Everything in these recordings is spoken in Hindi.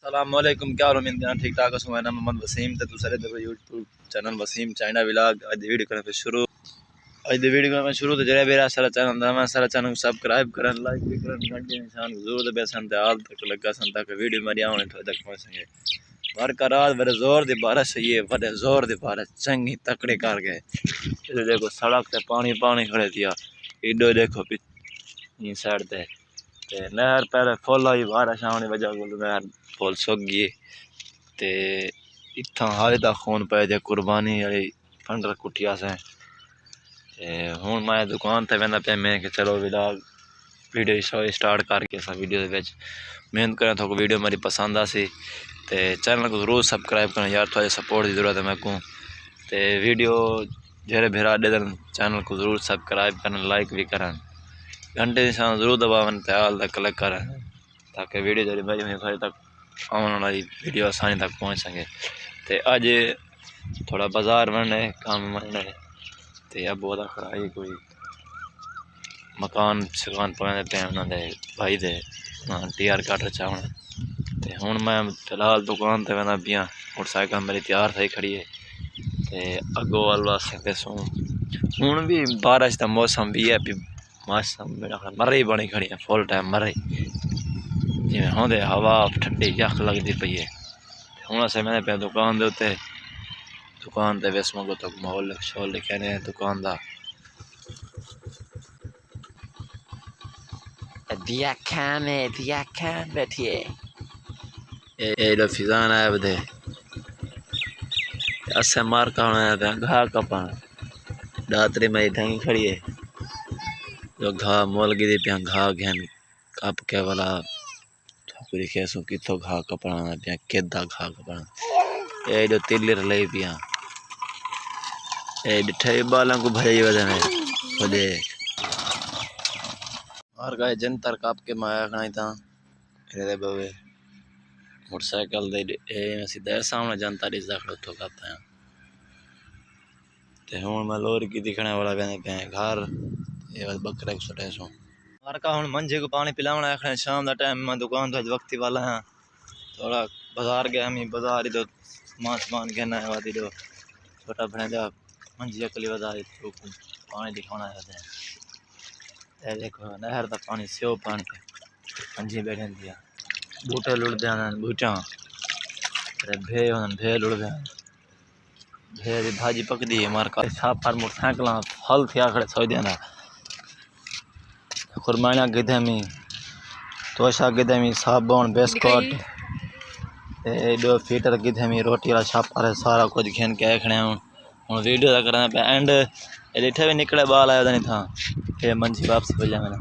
अस्सलामुअलैकुम, क्या हाल है? ठीक ठाक हो? मेरा नाम मोहम्मद वसीम ते तुम सारे देखो YouTube channel Waseem China vlog. आज वीडियो करने पे शुरू तो जरा मेरा सारा चैनल दा मैं सारा चैनल सब्सक्राइब करन, लाइक भी करन, घंटे निशान जरूर बेसन ते हाल तक लगा सन तक वीडियो मेरी आने तो तक पहुंच सके। बरकरार बड़े जोर दी बारिश हुई है, बड़े जोर दी बारिश चंगी तकड़े कर गए। इधर देखो सड़क ते पानी पानी खड़े दिया, इधर देखो पिछली साइड ते नहर पहले फुल आई, बारिश आने वजह को नहर फुल सुक गई ते इत्थां हाले तक खून पे दे कुर्बानी वाली फंडर कुटिया से। हुण मैं दुकान ते वेंदा पे, मैं कि चलो वीडियो स्टार्ट करके सा वीडियो दे विच मेहनत करें तो वीडियो मेरी पसंद आसी ते चैनल को जरूर सब्सक्राइब करना यार, थोड़ी सपोर्ट की जरूरत है मेरे को। ते वीडियो जेरे भेरा दे चैनल को जरूर सब्सक्राइब करना, लाइक भी करन, घंटे निशान जरूर दबावन ते हाल तक क्लिक करें ताकि वीडियो जरी मेरी घर तक आने वाली वीडियो आसानी तक पहुंच सके। ते अज थोड़ा बाजार बनने काम बनने ते अब बहुत खराई कोई मकान शकान पाने पे उन्होंने भाई दे टीआर कट चाहना। ते हुण मैं फिलहाल दुकान ते वना पिया, मोटरसाइकिल मेरी तैयार थी खड़ी है ते अगो वाल वास्ते दसो हुण भी बारिश का मौसम भी है, मौसम मेरा मरे बनी खड़ी है फुल टाइम मरे जिमें होंदे हवा ठंडी यख लगती पई है। हुण असें मैंने पे दुकान दे उत्ते, दुकान ते वेस मंगो तक माहौल शोल लिखे ने दुकान दा दिया खान बैठिए ए लो फिजान आया बदे असे मार का होना घा कपा दातरी मेरी ढंगी खड़ी है जो घा मोल गिरी पिया घा घेन कप के वाला ठोकरी खेसो कितो घा कपड़ा पिया केदा घा कपड़ा ए जो तिलिर ले पिया ए डिठे बालों को भरे वजन है देख और गाय जंतर कप के माया खाई था रे बवे मोटरसाइकिल दे सीधा सामने जनता दिसदा खड़ो करता है। ते हुण मैं लोरी की दिखने वाला वेंदे पे घर ये बस बकरे को सटे सो मार का हुण मंझे को पानी पिलावना है। शाम दा टाइम मैं दुकान तो वक्ती वाला हां, थोड़ा बाजार गया मैं बाजार ही तो सामान कहना है वादी दो छोटा बने दा मंझी अकली बाजार तो पानी दिखाना है। ए देखो नहर दा पानी स्यो पानी मंझी बैठे दिया बूटे लुड़ देना बूटा भे भे लुड़ दे भे दी भाजी पकदी है मार का छाप पर मोटरसाइकिल फल थिया खड़े सोई देना खुरमाना गिधे में तोशा गिधे में साबुन बिस्कुट ए दो फीटर गिधे में रोटी वाला छाप पर सारा कुछ घेन के खड़े हुण वीडियो दा करना पे एंड एडिठे भी निकले बाल आया नहीं था ये मंजी वापसी हो जाए। मैंने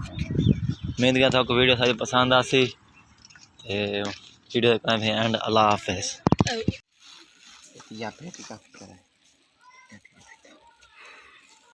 उम्मीद किया था आपको वीडियो सारी पसंद आसी ते वीडियो करना पे एंड अल्लाह हाफिज़ या पेटी का